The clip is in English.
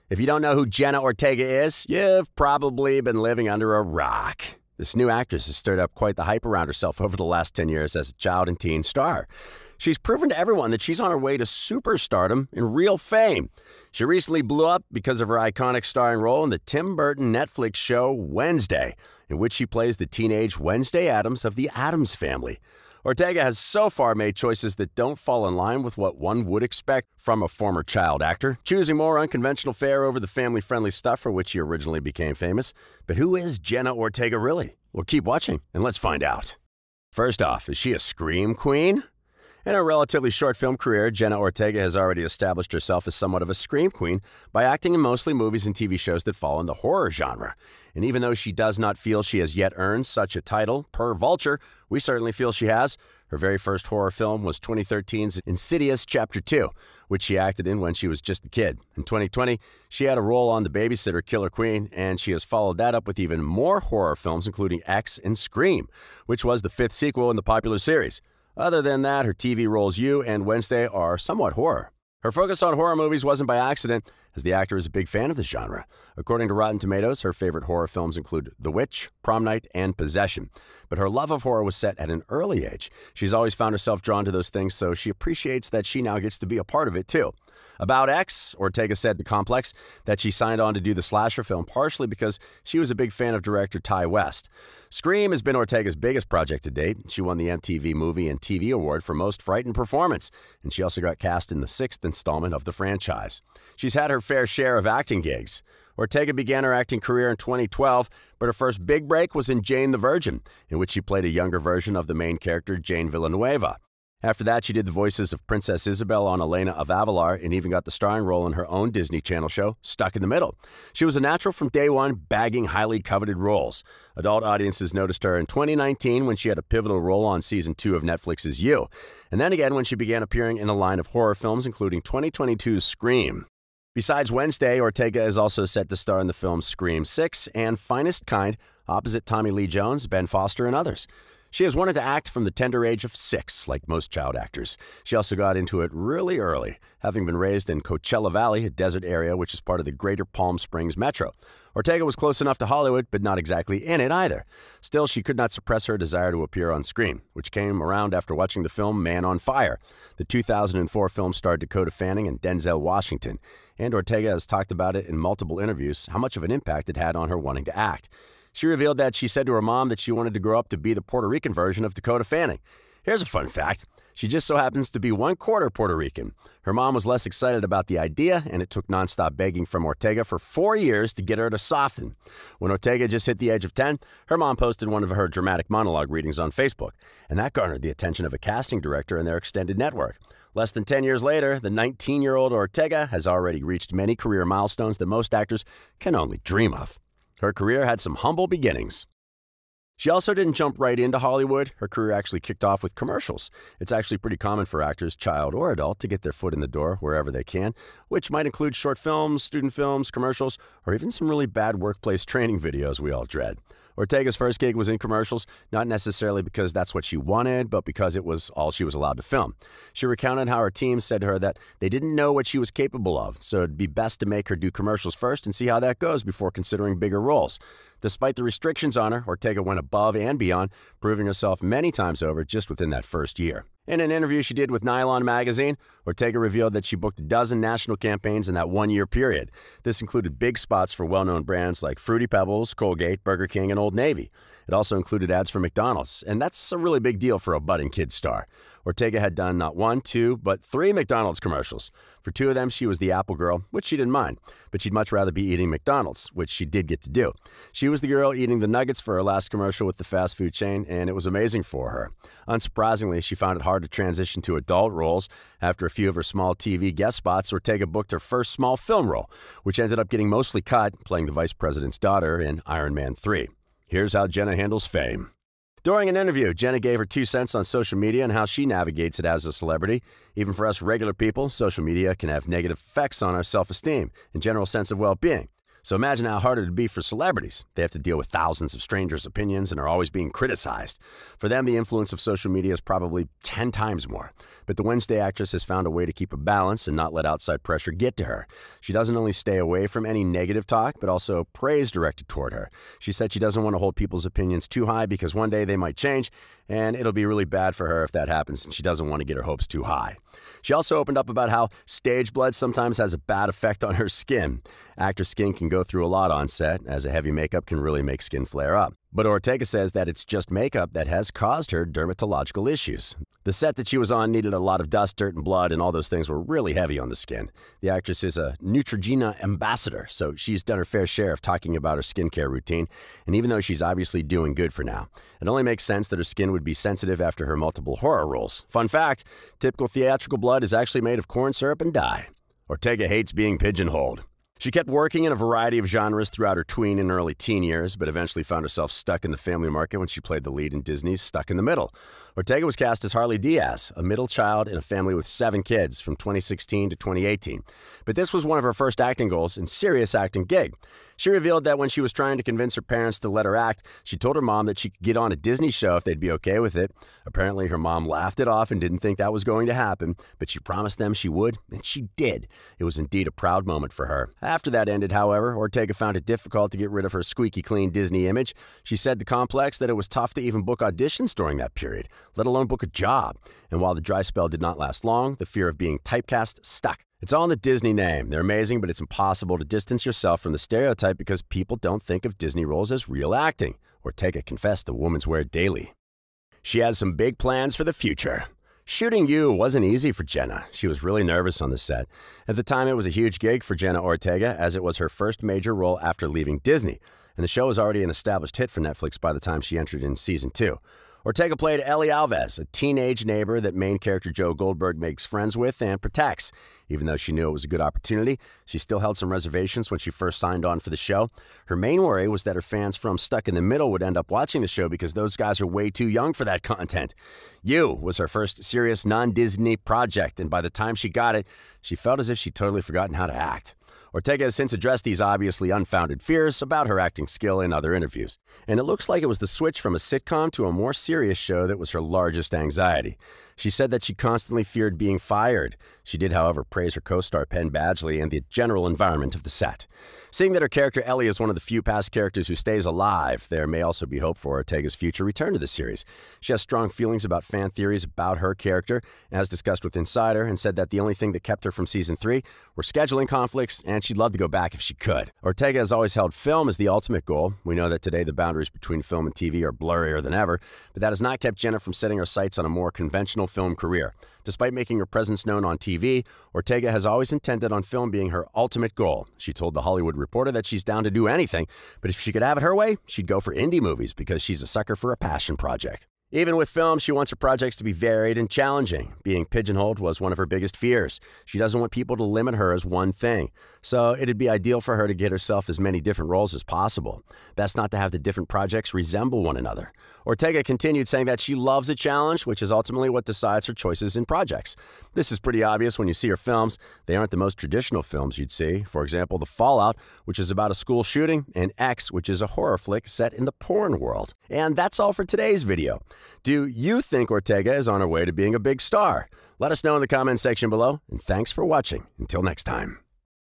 If you don't know who Jenna Ortega is, you've probably been living under a rock. This new actress has stirred up quite the hype around herself over the last 10 years as a child and teen star. She's proven to everyone that she's on her way to superstardom and real fame. She recently blew up because of her iconic starring role in the Tim Burton Netflix show Wednesday, in which she plays the teenage Wednesday Addams of the Addams Family. Ortega has so far made choices that don't fall in line with what one would expect from a former child actor, choosing more unconventional fare over the family-friendly stuff for which she originally became famous. But who is Jenna Ortega really? Well, keep watching and let's find out. First off, is she a scream queen? In her relatively short film career, Jenna Ortega has already established herself as somewhat of a scream queen by acting in mostly movies and TV shows that fall in the horror genre. And even though she does not feel she has yet earned such a title, per Vulture, we certainly feel she has. Her very first horror film was 2013's Insidious Chapter 2, which she acted in when she was just a kid. In 2020, she had a role on The Babysitter Killer Queen, and she has followed that up with even more horror films, including X and Scream, which was the fifth sequel in the popular series. Other than that, her TV roles You and Wednesday are somewhat horror. Her focus on horror movies wasn't by accident, as the actor is a big fan of the genre. According to Rotten Tomatoes, her favorite horror films include The Witch, Prom Night, and Possession. But her love of horror was set at an early age. She's always found herself drawn to those things, so she appreciates that she now gets to be a part of it, too. About X, Ortega said to Complex that she signed on to do the slasher film partially because she was a big fan of director Ty West. Scream has been Ortega's biggest project to date. She won the MTV Movie and TV Award for Most Frightened Performance, and she also got cast in the sixth installment of the franchise. She's had her fair share of acting gigs. Ortega began her acting career in 2012, but her first big break was in Jane the Virgin, in which she played a younger version of the main character, Jane Villanueva. After that, she did the voices of Princess Isabel on Elena of Avalor and even got the starring role in her own Disney Channel show, Stuck in the Middle. She was a natural from day one, bagging highly coveted roles. Adult audiences noticed her in 2019 when she had a pivotal role on Season 2 of Netflix's You, and then again when she began appearing in a line of horror films, including 2022's Scream. Besides Wednesday, Ortega is also set to star in the films Scream 6 and Finest Kind, opposite Tommy Lee Jones, Ben Foster, and others. She has wanted to act from the tender age of 6, like most child actors. She also got into it really early, having been raised in Coachella Valley, a desert area which is part of the Greater Palm Springs Metro. Ortega was close enough to Hollywood, but not exactly in it either. Still, she could not suppress her desire to appear on screen, which came around after watching the film Man on Fire. The 2004 film starred Dakota Fanning and Denzel Washington, and Ortega has talked about it in multiple interviews, how much of an impact it had on her wanting to act. She revealed that she said to her mom that she wanted to grow up to be the Puerto Rican version of Dakota Fanning. Here's a fun fact. She just so happens to be 1/4 Puerto Rican. Her mom was less excited about the idea, and it took nonstop begging from Ortega for 4 years to get her to soften. When Ortega just hit the age of 10, her mom posted one of her dramatic monologue readings on Facebook, and that garnered the attention of a casting director in their extended network. Less than 10 years later, the 19-year-old Ortega has already reached many career milestones that most actors can only dream of. Her career had some humble beginnings. She also didn't jump right into Hollywood. Her career actually kicked off with commercials. It's actually pretty common for actors, child or adult, to get their foot in the door wherever they can, which might include short films, student films, commercials, or even some really bad workplace training videos we all dread. Ortega's first gig was in commercials, not necessarily because that's what she wanted, but because it was all she was allowed to film. She recounted how her team said to her that they didn't know what she was capable of, so it'd be best to make her do commercials first and see how that goes before considering bigger roles. Despite the restrictions on her, Ortega went above and beyond, proving herself many times over just within that first year. In an interview she did with Nylon magazine, Ortega revealed that she booked a dozen national campaigns in that one-year period. This included big spots for well-known brands like Fruity Pebbles, Colgate, Burger King, and Old Navy. It also included ads for McDonald's, and that's a really big deal for a budding kid star. Ortega had done not 1, 2, but 3 McDonald's commercials. For 2 of them, she was the Apple Girl, which she didn't mind, but she'd much rather be eating McDonald's, which she did get to do. She was the girl eating the nuggets for her last commercial with the fast food chain, and it was amazing for her. Unsurprisingly, she found it hard to transition to adult roles. After a few of her small TV guest spots, Ortega booked her first small film role, which ended up getting mostly cut, playing the vice president's daughter in Iron Man 3. Here's how Jenna handles fame. During an interview, Jenna gave her 2 cents on social media and how she navigates it as a celebrity. Even for us regular people, social media can have negative effects on our self-esteem and general sense of well-being. So imagine how hard it would be for celebrities. They have to deal with thousands of strangers' opinions and are always being criticized. For them, the influence of social media is probably 10 times more. But the Wednesday actress has found a way to keep a balance and not let outside pressure get to her. She doesn't only stay away from any negative talk, but also praise directed toward her. She said she doesn't want to hold people's opinions too high because one day they might change, and it'll be really bad for her if that happens, and she doesn't want to get her hopes too high. She also opened up about how stage blood sometimes has a bad effect on her skin. Actor skin can go through a lot on set, as a heavy makeup can really make skin flare up. But Ortega says that it's just makeup that has caused her dermatological issues. The set that she was on needed a lot of dust, dirt, and blood, and all those things were really heavy on the skin. The actress is a Neutrogena ambassador, so she's done her fair share of talking about her skincare routine, and even though she's obviously doing good for now, it only makes sense that her skin would be sensitive after her multiple horror roles. Fun fact, typical theatrical blood is actually made of corn syrup and dye. Ortega hates being pigeonholed. She kept working in a variety of genres throughout her tween and early teen years, but eventually found herself stuck in the family market when she played the lead in Disney's Stuck in the Middle. Ortega was cast as Harley Diaz, a middle child in a family with 7 kids from 2016 to 2018. But this was one of her first acting goals and serious acting gig. She revealed that when she was trying to convince her parents to let her act, she told her mom that she could get on a Disney show if they'd be okay with it. Apparently, her mom laughed it off and didn't think that was going to happen, but she promised them she would, and she did. It was indeed a proud moment for her. After that ended, however, Ortega found it difficult to get rid of her squeaky clean Disney image. She said to Complex that it was tough to even book auditions during that period, let alone book a job. And while the dry spell did not last long, the fear of being typecast stuck. It's all in the Disney name. They're amazing, but it's impossible to distance yourself from the stereotype because people don't think of Disney roles as real acting. Ortega confessed to Women's Wear Daily. She has some big plans for the future. Shooting You wasn't easy for Jenna. She was really nervous on the set. At the time, it was a huge gig for Jenna Ortega, as it was her first major role after leaving Disney. And the show was already an established hit for Netflix by the time she entered in season 2. Ortega played Ellie Alves, a teenage neighbor that main character Joe Goldberg makes friends with and protects. Even though she knew it was a good opportunity, she still held some reservations when she first signed on for the show. Her main worry was that her fans from Stuck in the Middle would end up watching the show because those guys are way too young for that content. You was her first serious non-Disney project, and by the time she got it, she felt as if she'd totally forgotten how to act. Ortega has since addressed these obviously unfounded fears about her acting skill in other interviews. And it looks like it was the switch from a sitcom to a more serious show that was her largest anxiety. She said that she constantly feared being fired. She did, however, praise her co-star Penn Badgley and the general environment of the set. Seeing that her character Ellie is one of the few past characters who stays alive, there may also be hope for Ortega's future return to the series. She has strong feelings about fan theories about her character, as discussed with Insider, and said that the only thing that kept her from season 3 were scheduling conflicts, and she'd love to go back if she could. Ortega has always held film as the ultimate goal. We know that today the boundaries between film and TV are blurrier than ever, but that has not kept Jenna from setting her sights on a more conventional film career. Despite making her presence known on TV, Ortega has always intended on film being her ultimate goal. She told The Hollywood Reporter that she's down to do anything, but if she could have it her way, she'd go for indie movies because she's a sucker for a passion project. Even with film, she wants her projects to be varied and challenging. Being pigeonholed was one of her biggest fears. She doesn't want people to limit her as one thing. So it'd be ideal for her to get herself as many different roles as possible. Best not to have the different projects resemble one another. Ortega continued saying that she loves a challenge, which is ultimately what decides her choices in projects. This is pretty obvious when you see her films. They aren't the most traditional films you'd see. For example, The Fallout, which is about a school shooting, and X, which is a horror flick set in the porn world. And that's all for today's video. Do you think Ortega is on her way to being a big star? Let us know in the comments section below, and thanks for watching. Until next time.